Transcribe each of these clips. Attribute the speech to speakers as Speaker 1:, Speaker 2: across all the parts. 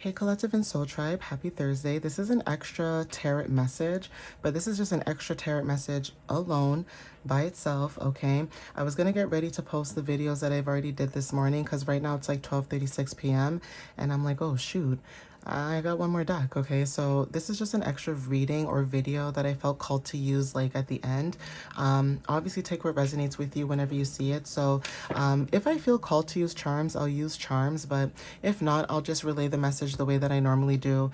Speaker 1: Hey Collective and Soul Tribe, happy Thursday. This is an extra tarot message, but this is just an extra tarot message alone by itself, okay? I was going to get ready to post the videos that I've already did this morning because right now it's like 12:36 p.m. and I'm like, oh shoot, I got one more deck, okay? So this is just an extra reading or video that I felt called to use like at the end. Obviously take what resonates with you whenever you see it. So if I feel called to use charms, I'll use charms, but if not, I'll just relay the message the way that I normally do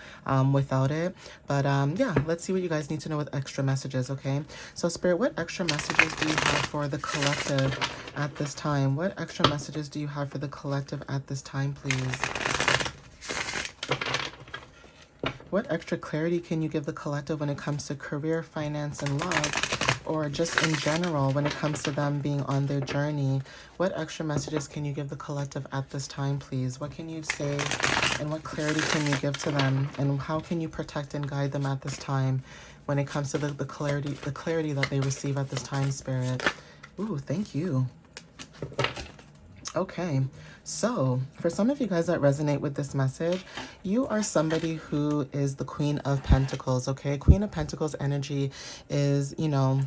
Speaker 1: without it. But yeah, let's see what you guys need to know with extra messages, okay? So Spirit, what extra messages do you have for the collective at this time? What extra messages do you have for the collective at this time, please? What extra clarity can you give the collective when it comes to career, finance, and love, or just in general when it comes to them being on their journey? What extra messages can you give the collective at this time, please? What can you say and what clarity can you give to them? And how can you protect and guide them at this time when it comes to the clarity that they receive at this time, Spirit? Ooh, thank you. Okay, so for some of you guys that resonate with this message, you are somebody who is the Queen of Pentacles, okay? Queen of Pentacles energy is, you know,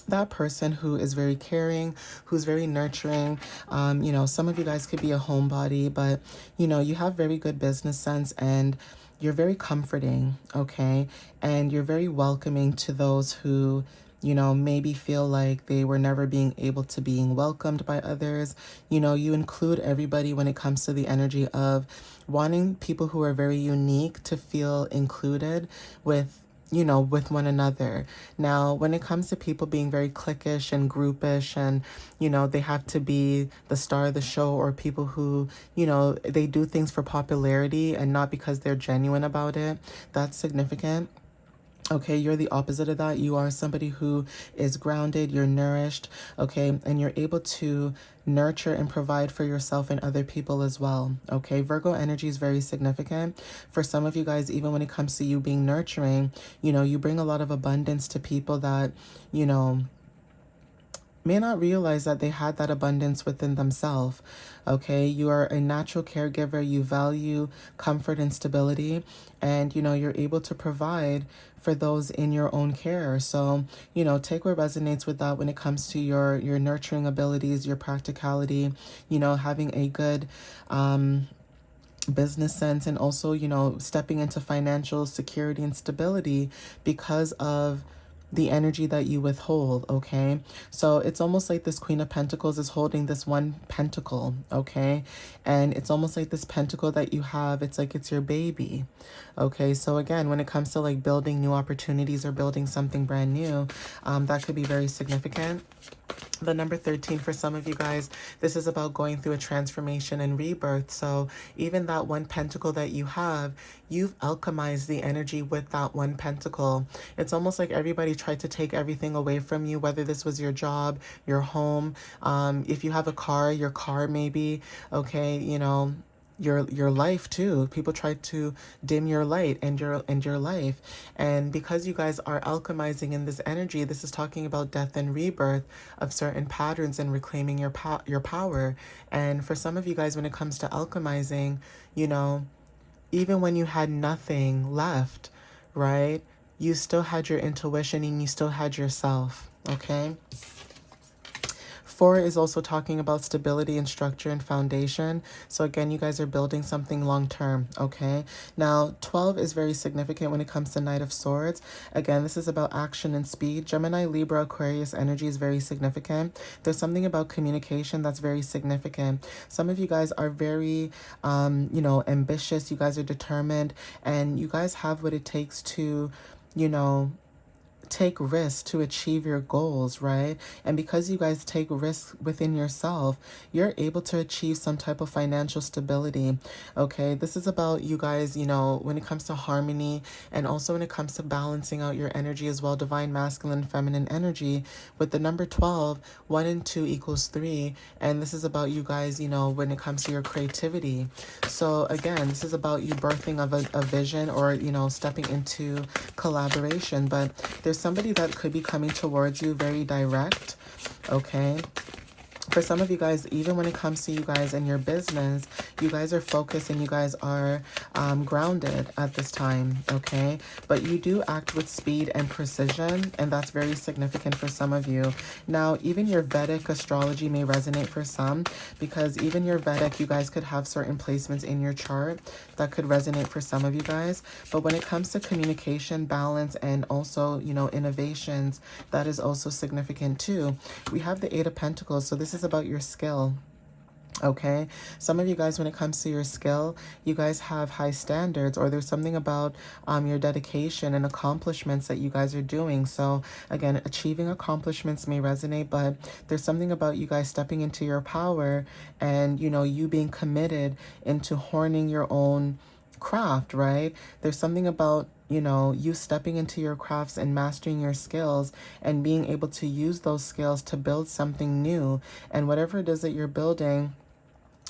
Speaker 1: that person who is very caring, who's very nurturing. You know, some of you guys could be a homebody, but, you know, you have very good business sense and you're very comforting, okay? And you're very welcoming to those who, you know, maybe feel like they were never being able to being welcomed by others. You know, you include everybody when it comes to the energy of wanting people who are very unique to feel included with, you know, with one another. Now, when it comes to people being very cliquish and groupish and, you know, they have to be the star of the show, or people who, you know, they do things for popularity and not because they're genuine about it, that's significant. Okay, you're the opposite of that. You are somebody who is grounded, you're nourished, okay, and you're able to nurture and provide for yourself and other people as well, okay? Virgo energy is very significant. For some of you guys, even when it comes to you being nurturing, you know, you bring a lot of abundance to people that, you know, may not realize that they had that abundance within themselves, okay? You are a natural caregiver. You value comfort and stability, and, you know, you're able to provide for those in your own care. So, you know, take what resonates with that when it comes to your nurturing abilities, your practicality, you know, having a good business sense, and also, you know, stepping into financial security and stability because of the energy that you withhold, okay? So it's almost like this Queen of Pentacles is holding this one pentacle, okay? And it's almost like this pentacle that you have, it's like it's your baby, okay? So again, when it comes to like building new opportunities or building something brand new, that could be very significant. The number 13 for some of you guys, this is about going through a transformation and rebirth. So even that one pentacle that you have, you've alchemized the energy with that one pentacle. It's almost like everybody tried to take everything away from you, whether this was your job, your home, if you have a car, your car maybe, okay, you know, your life too. People try to dim your light and your life. And because you guys are alchemizing in this energy, this is talking about death and rebirth of certain patterns and reclaiming your power. And for some of you guys, when it comes to alchemizing, you know, even when you had nothing left, right, you still had your intuition and you still had yourself, okay? 4 is also talking about stability and structure and foundation. So again, you guys are building something long term, okay? Now, 12 is very significant when it comes to Knight of Swords. Again, this is about action and speed. Gemini, Libra, Aquarius energy is very significant. There's something about communication that's very significant. Some of you guys are very, you know, ambitious. You guys are determined, and you guys have what it takes to, you know, take risks to achieve your goals, right? And because you guys take risks within yourself, you're able to achieve some type of financial stability, okay? This is about you guys, you know, when it comes to harmony, and also when it comes to balancing out your energy as well, divine masculine, feminine energy. With the number 12, 1 and 2 equals 3, and this is about you guys, you know, when it comes to your creativity. So again, this is about you birthing of a vision, or, you know, stepping into collaboration. But there's somebody that could be coming towards you very direct, okay? For some of you guys, even when it comes to you guys and your business, you guys are focused and you guys are grounded at this time, okay? But you do act with speed and precision, and that's very significant for some of you. Now, even your Vedic astrology may resonate for some, because even your Vedic, you guys could have certain placements in your chart that could resonate for some of you guys. But when it comes to communication, balance, and also, you know, innovations, that is also significant too. We have the Eight of Pentacles, so this is about your skill. Okay, some of you guys, when it comes to your skill, you guys have high standards, or there's something about your dedication and accomplishments that you guys are doing. So again, achieving accomplishments may resonate, but there's something about you guys stepping into your power and, you know, you being committed into honing your own craft, right? There's something about, you know, you stepping into your crafts and mastering your skills and being able to use those skills to build something new. And whatever it is that you're building,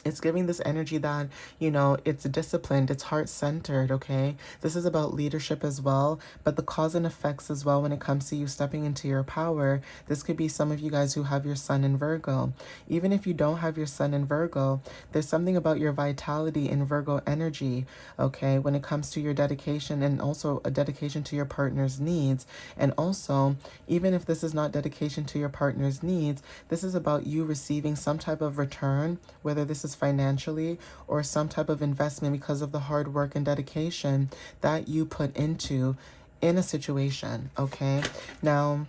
Speaker 1: it's giving this energy that, you know, it's disciplined, it's heart-centered, okay? This is about leadership as well, but the cause and effects as well when it comes to you stepping into your power. This could be some of you guys who have your sun in Virgo. Even if you don't have your sun in Virgo, there's something about your vitality in Virgo energy, okay? When it comes to your dedication and also a dedication to your partner's needs. And also, even if this is not dedication to your partner's needs, this is about you receiving some type of return, whether this is financially or some type of investment because of the hard work and dedication that you put into in a situation, okay? Now,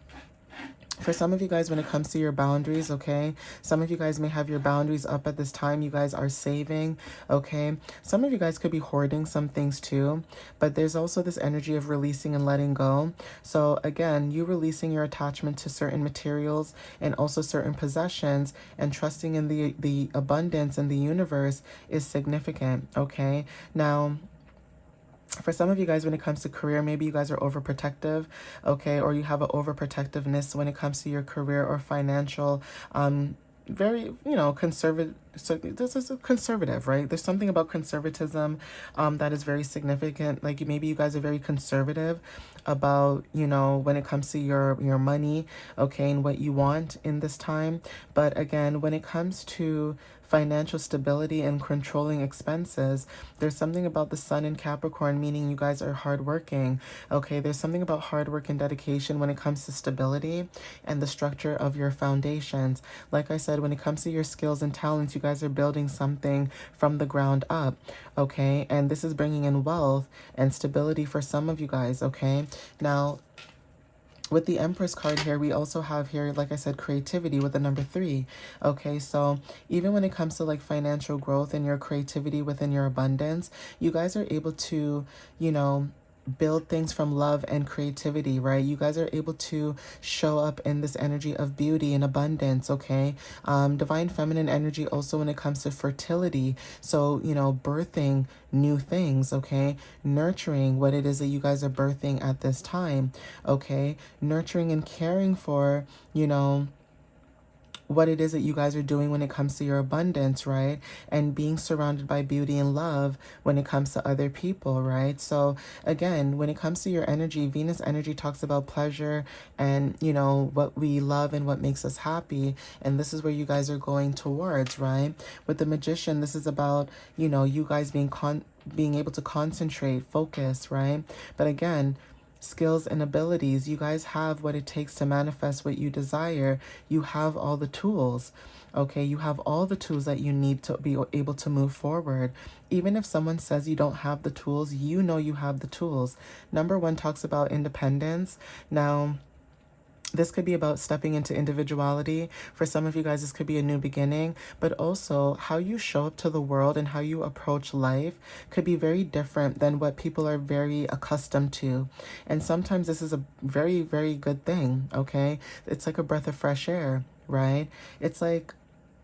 Speaker 1: for some of you guys, when it comes to your boundaries, okay, some of you guys may have your boundaries up at this time. You guys are saving, okay? Some of you guys could be hoarding some things too, but there's also this energy of releasing and letting go. So again, you releasing your attachment to certain materials and also certain possessions and trusting in the abundance and the universe is significant, okay? Now, for some of you guys, when it comes to career, maybe you guys are overprotective, okay, or you have an overprotectiveness when it comes to your career or financial, very, you know, conservative. So this is a conservative, right? There's something about conservatism that is very significant. Like maybe you guys are very conservative about, you know, when it comes to your money, okay, and what you want in this time. But again, when it comes to financial stability and controlling expenses, there's something about the sun in Capricorn, meaning you guys are hardworking. Okay, there's something about hard work and dedication when it comes to stability and the structure of your foundations. Like I said, when it comes to your skills and talents, you guys are building something from the ground up. Okay, and this is bringing in wealth and stability for some of you guys. Okay, now, with the Empress card here, we also have here, like I said, creativity with the number 3. Okay, so even when it comes to like financial growth and your creativity within your abundance, you guys are able to, you know, build things from love and creativity, right? You guys are able to show up in this energy of beauty and abundance, okay? Divine feminine energy also when it comes to fertility. So, you know, birthing new things, okay? Nurturing what it is that you guys are birthing at this time, okay? Nurturing and caring for, you know, what it is that you guys are doing when it comes to your abundance, right? And being surrounded by beauty and love when it comes to other people, right? So again, when it comes to your energy, Venus energy talks about pleasure and, you know, what we love and what makes us happy. And this is where you guys are going towards, right? With the Magician, this is about, you know, you guys being able to concentrate, focus, right? But again, skills and abilities, you guys have what it takes to manifest what you desire. You have all the tools, okay? You have all the tools that you need to be able to move forward. Even if someone says you don't have the tools, you know you have the tools. Number 1 talks about independence. Now, this could be about stepping into individuality. For some of you guys, this could be a new beginning, but also how you show up to the world and how you approach life could be very different than what people are very accustomed to. And sometimes this is a very, very good thing, okay? It's like a breath of fresh air, right? It's like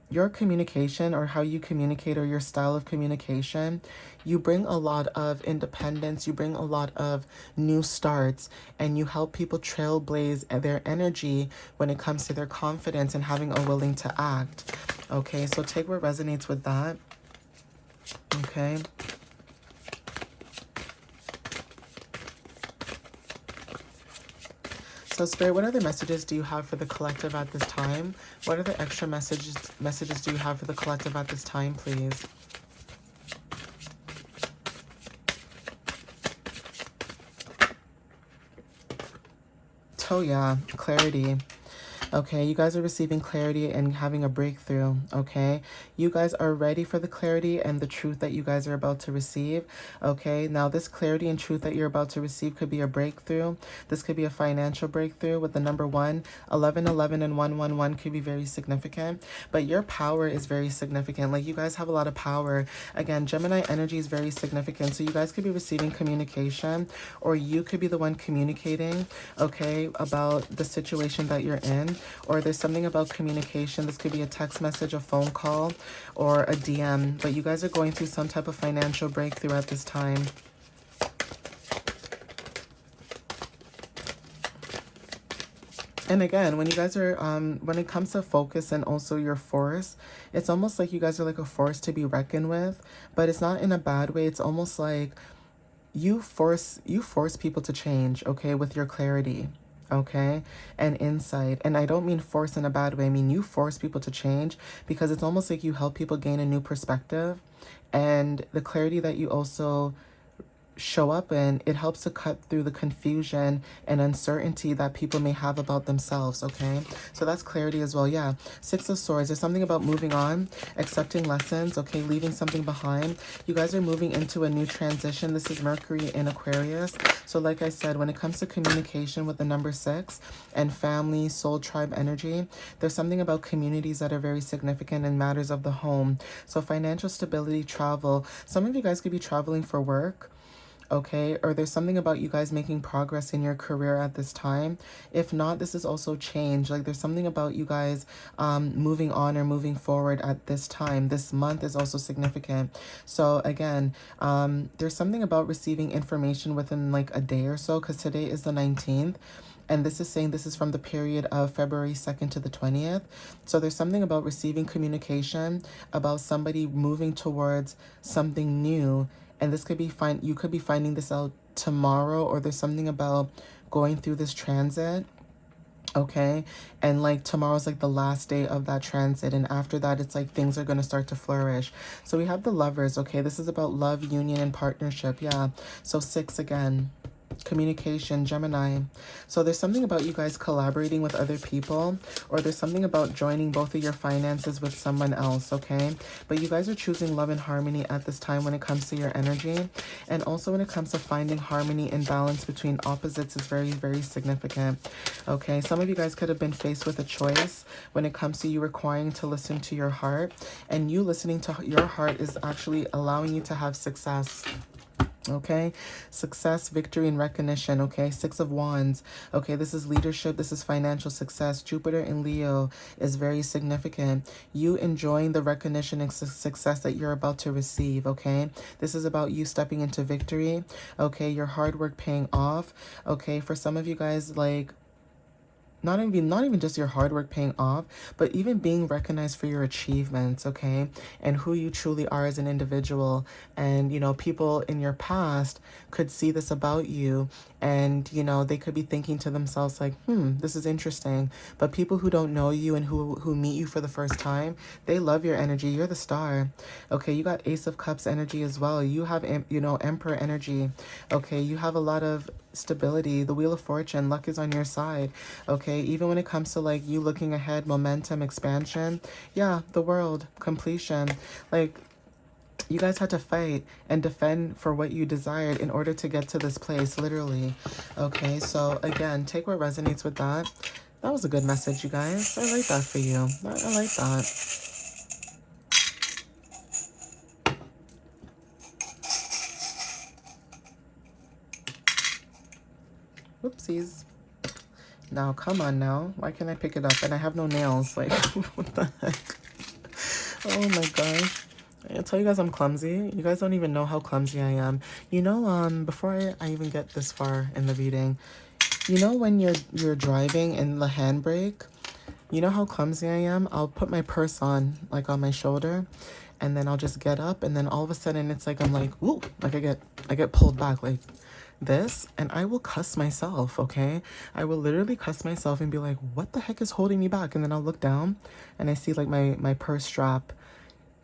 Speaker 1: your communication or how you communicate or your style of communication, you bring a lot of independence, you bring a lot of new starts, and you help people trailblaze their energy when it comes to their confidence and having a willing to act. Okay, so take what resonates with that. Okay. So So Spirit, what other messages do you have for the collective at this time? What other extra messages do you have for the collective at this time, please? Oh yeah, clarity. Okay, you guys are receiving clarity and having a breakthrough, okay? You guys are ready for the clarity and the truth that you guys are about to receive, okay? Now, this clarity and truth that you're about to receive could be a breakthrough. This could be a financial breakthrough with the number 1. 11, 11, and 111 could be very significant, but your power is very significant. Like, you guys have a lot of power. Again, Gemini energy is very significant, so you guys could be receiving communication, or you could be the one communicating, okay, about the situation that you're in. Or there's something about communication. This could be a text message, a phone call, or a DM. But you guys are going through some type of financial breakthrough at this time. And again, when you guys are, when it comes to focus and also your force, it's almost like you guys are like a force to be reckoned with. But it's not in a bad way. It's almost like you force people to change, okay, with your clarity. Okay, and insight. And I don't mean force in a bad way. I mean, you force people to change because it's almost like you help people gain a new perspective. And the clarity that you also show up in, it helps to cut through the confusion and uncertainty that people may have about themselves, okay? So that's clarity as well. Yeah, 6 of Swords. There's something about moving on, accepting lessons, okay, leaving something behind. You guys are moving into a new transition. This is Mercury in Aquarius. So like I said, when it comes to communication with the number 6 and family, soul tribe energy, there's something about communities that are very significant in matters of the home. So financial stability, travel. Some of you guys could be traveling for work, okay? Or there's something about you guys making progress in your career at this time. If not, this is also change. Like, there's something about you guys moving on or moving forward at this time. This month is also significant. So again, there's something about receiving information within like a day or so, because today is the 19th. And this is saying this is from the period of February 2nd to the 20th. So there's something about receiving communication about somebody moving towards something new. And this could be fine. You could be finding this out tomorrow, or there's something about going through this transit. Okay. And like tomorrow's like the last day of that transit. And after that, it's like things are going to start to flourish. So we have the Lovers. Okay. This is about love, union, and partnership. Yeah. So 6 again. Communication, Gemini. So there's something about you guys collaborating with other people, or there's something about joining both of your finances with someone else, okay? But you guys are choosing love and harmony at this time when it comes to your energy. And also when it comes to finding harmony and balance between opposites is very, very significant, okay? Some of you guys could have been faced with a choice when it comes to you requiring to listen to your heart, and you listening to your heart is actually allowing you to have success. Okay, success, victory, and recognition. Okay, 6 of Wands. Okay, this is leadership. This is financial success. Jupiter in Leo is very significant. You enjoying the recognition and success that you're about to receive. Okay, this is about you stepping into victory. Okay, your hard work paying off. Okay, for some of you guys, like, not even just your hard work paying off, but even being recognized for your achievements, okay? And who you truly are as an individual. And, you know, people in your past could see this about you, and, you know, they could be thinking to themselves like, this is interesting. But people who don't know you and who meet you for the first time, they love your energy. You're the star. Okay, you got Ace of Cups energy as well. You have, you know, Emperor energy. Okay, you have a lot of stability. The Wheel of Fortune, luck is on your side. Okay, even when it comes to like you looking ahead, momentum, expansion, yeah, the world, completion. Like, you guys had to fight and defend for what you desired in order to get to this place, literally. Okay, so again, take what resonates with that. That was a good message, you guys. I like that for you. I like that. Whoopsies. Now, come on now. Why can't I pick it up? And I have no nails. Like, what the heck? Oh my gosh. I tell you guys I'm clumsy. You guys don't even know how clumsy I am. You know, before I even get this far in the reading, you know when you're driving and the handbrake, you know how clumsy I am? I'll put my purse on, like on my shoulder, and then I'll just get up, and then all of a sudden it's like I'm like, woo, like I get pulled back, like, this and I will cuss myself, okay? I will literally cuss myself and be like, what the heck is holding me back? And then I'll look down and I see like my purse strap,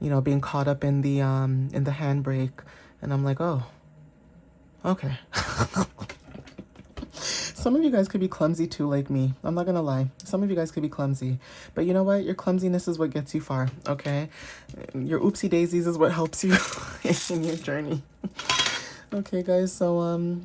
Speaker 1: you know, being caught up in the handbrake. And I'm like, oh, okay. Some of you guys could be clumsy too, like me. I'm not gonna lie. Some of you guys could be clumsy. But you know what? Your clumsiness is what gets you far, okay? Your oopsie daisies is what helps you in your journey. Okay, guys, so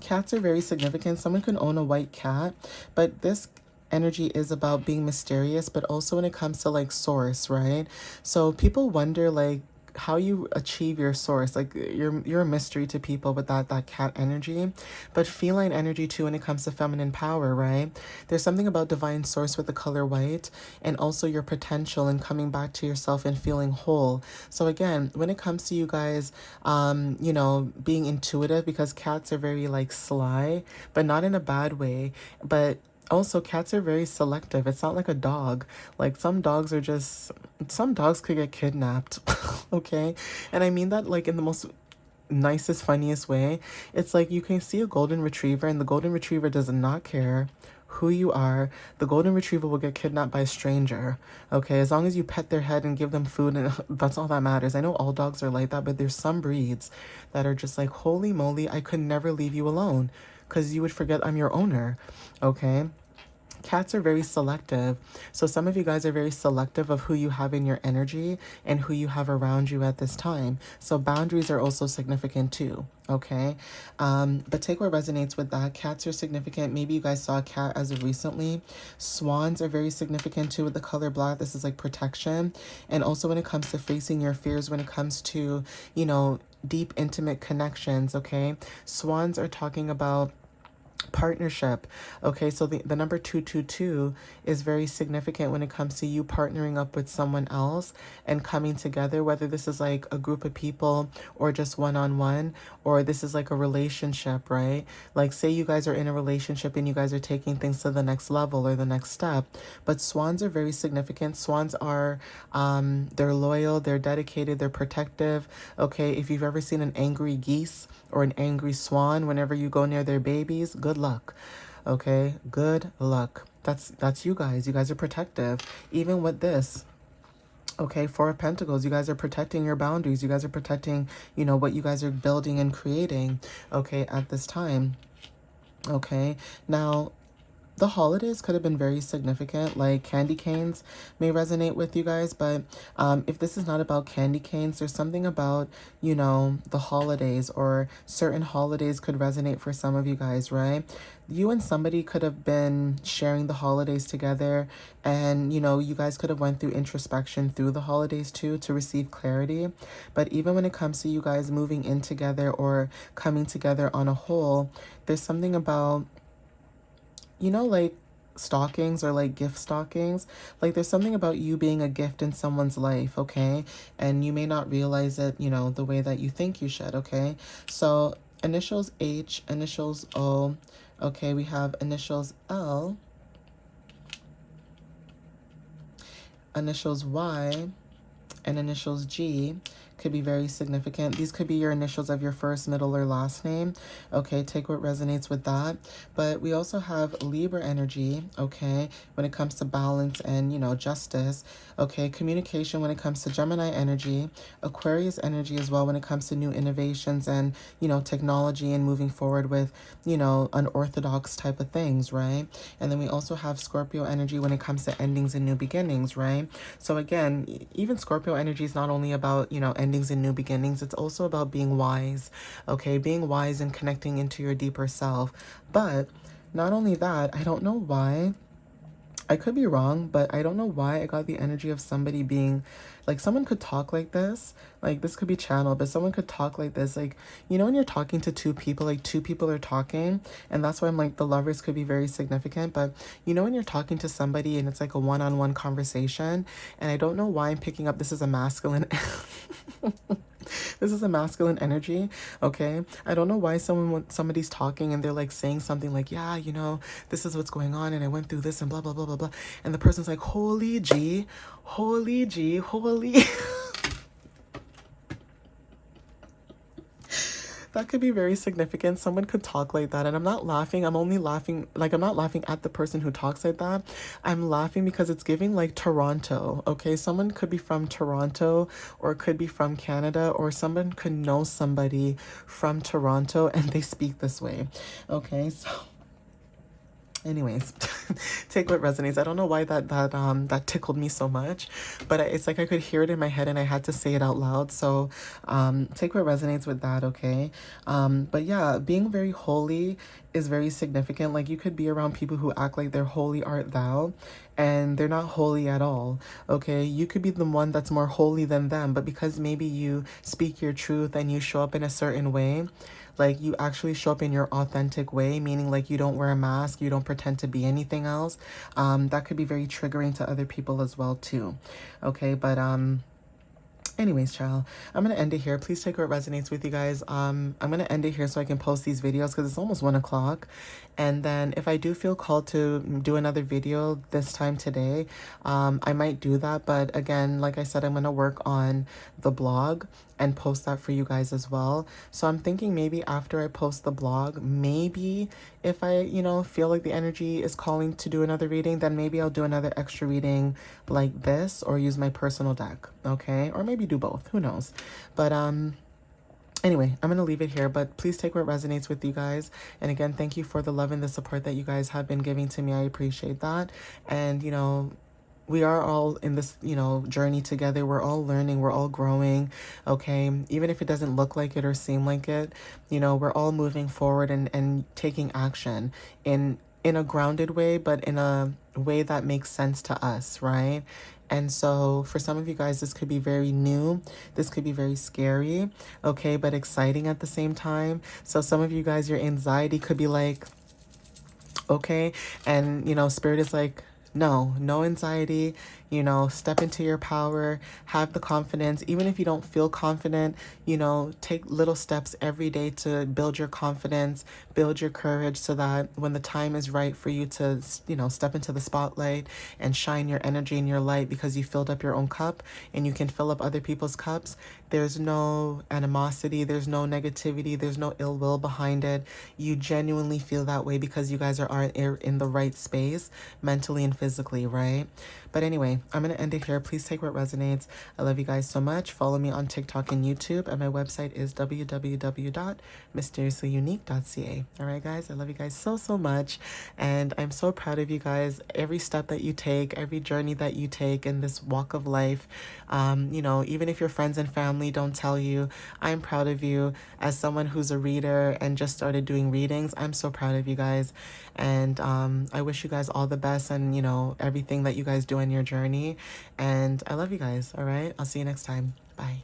Speaker 1: cats are very significant. Someone can own a white cat, but this energy is about being mysterious, but also when it comes to like source, right? So people wonder like how you achieve your source. Like you're a mystery to people with that cat energy, but feline energy too when it comes to feminine power, right? There's something about divine source with the color white, and also your potential and coming back to yourself and feeling whole. So again, when it comes to you guys, you know, being intuitive, because cats are very like sly, but not in a bad way, but also, cats are very selective. It's not like a dog. Like some dogs could get kidnapped. Okay? And I mean that like in the most nicest, funniest way. It's like you can see a golden retriever and the golden retriever does not care who you are. The golden retriever will get kidnapped by a stranger. Okay? As long as you pet their head and give them food, and that's all that matters. I know all dogs are like that, but there's some breeds that are just like, holy moly, I could never leave you alone because you would forget I'm your owner. Okay? Cats are very selective. So some of you guys are very selective of who you have in your energy and who you have around you at this time. So boundaries are also significant too. Okay. But take what resonates with that. Cats are significant. Maybe you guys saw a cat as of recently. Swans are very significant too with the color black. This is like protection. And also when it comes to facing your fears, when it comes to, you know, deep, intimate connections. Okay. Swans are talking about partnership. Okay, so the number 222 is very significant when it comes to you partnering up with someone else and coming together, whether this is like a group of people or just one-on-one, or this is like a relationship, right? Like say you guys are in a relationship and you guys are taking things to the next level or the next step. But swans are very significant. Swans are they're loyal, they're dedicated, they're protective. Okay, if you've ever seen an angry geese or an angry swan, whenever you go near their babies, good luck. Okay, good luck. That's you guys. You guys are protective. Even with this, okay, Four of Pentacles, you guys are protecting your boundaries. You guys are protecting, you know, what you guys are building and creating, okay, at this time. Okay, now the holidays could have been very significant, like candy canes may resonate with you guys, but if this is not about candy canes, there's something about, you know, the holidays, or certain holidays could resonate for some of you guys, right? You and somebody could have been sharing the holidays together, and you know, you guys could have went through introspection through the holidays too to receive clarity. But even when it comes to you guys moving in together or coming together on a whole, there's something about, you know, like stockings or like gift stockings. Like there's something about you being a gift in someone's life, okay? And you may not realize it, you know, the way that you think you should, okay? So initials H, initials O, okay, we have initials L, initials Y, and initials G could be very significant. These could be your initials of your first, middle, or last name. Okay, take what resonates with that. But we also have Libra energy, okay, when it comes to balance and, you know, justice. Okay, communication when it comes to Gemini energy, Aquarius energy as well when it comes to new innovations and, you know, technology and moving forward with, you know, unorthodox type of things, right? And then we also have Scorpio energy when it comes to endings and new beginnings, right? So again, even Scorpio energy is not only about, you know, endings and new beginnings, it's also about being wise, okay? Being wise and connecting into your deeper self. But not only that, I don't know why, I could be wrong, but I don't know why I got the energy of somebody being, like someone could talk like this could be channeled, but someone could talk like this, like, you know, when you're talking to two people, like two people are talking, and that's why I'm like, the lovers could be very significant, but you know, when you're talking to somebody and it's like a one-on-one conversation, and I don't know why I'm picking up this is a masculine, this is a masculine energy, okay? I don't know why somebody's talking and they're like saying something like, yeah, you know, this is what's going on and I went through this and blah, blah, blah, blah, blah. And the person's like, holy G, holy G, holy. That could be very significant. Someone could talk like that. And I'm not laughing. I'm only laughing, like, I'm not laughing at the person who talks like that. I'm laughing because it's giving like Toronto. Okay. Someone could be from Toronto or could be from Canada, or someone could know somebody from Toronto and they speak this way. Okay. So anyways, take what resonates. I don't know why that tickled me so much, but it's like I could hear it in my head and I had to say it out loud. So take what resonates with that, okay? But yeah, being very holy is very significant. Like, you could be around people who act like they're holy art thou, and they're not holy at all. Okay, you could be the one that's more holy than them, but because maybe you speak your truth and you show up in a certain way, like you actually show up in your authentic way, meaning like you don't wear a mask, you don't pretend to be anything else, that could be very triggering to other people as well too. Okay, but anyways, child, I'm gonna end it here. Please take what resonates with you guys. I'm gonna end it here so I can post these videos because it's almost 1 o'clock. And then if I do feel called to do another video this time today, I might do that. But again, like I said, I'm gonna work on the blog and post that for you guys as well. So I'm thinking maybe after I post the blog, maybe if I, feel like the energy is calling to do another reading, then maybe I'll do another extra reading like this or use my personal deck, okay? Or maybe do both, who knows? But anyway, I'm going to leave it here, but please take what resonates with you guys. And again, thank you for the love and the support that you guys have been giving to me. I appreciate that. And, we are all in this, journey together. We're all learning. We're all growing. Okay. Even if it doesn't look like it or seem like it, we're all moving forward and taking action in a grounded way, but in a way that makes sense to us. Right. And so for some of you guys, this could be very new. This could be very scary. Okay. But exciting at the same time. So some of you guys, your anxiety could be like, okay. And, spirit is like, no anxiety, step into your power, have the confidence. Even if you don't feel confident, take little steps every day to build your confidence, build your courage so that when the time is right for you to, step into the spotlight and shine your energy and your light because you filled up your own cup and you can fill up other people's cups, there's no animosity, there's no negativity, there's no ill will behind it. You genuinely feel that way because you guys are in the right space mentally and physically, right? But anyway, I'm going to end it here. Please take what resonates. I love you guys so much. Follow me on TikTok and YouTube. And my website is www.mysteriouslyunique.ca. All right, guys. I love you guys so, so much. And I'm so proud of you guys. Every step that you take, every journey that you take in this walk of life, even if your friends and family don't tell you, I'm proud of you. As someone who's a reader and just started doing readings, I'm so proud of you guys. And I wish you guys all the best and, everything that you guys do in your journey. And I love you guys. All right. I'll see you next time. Bye.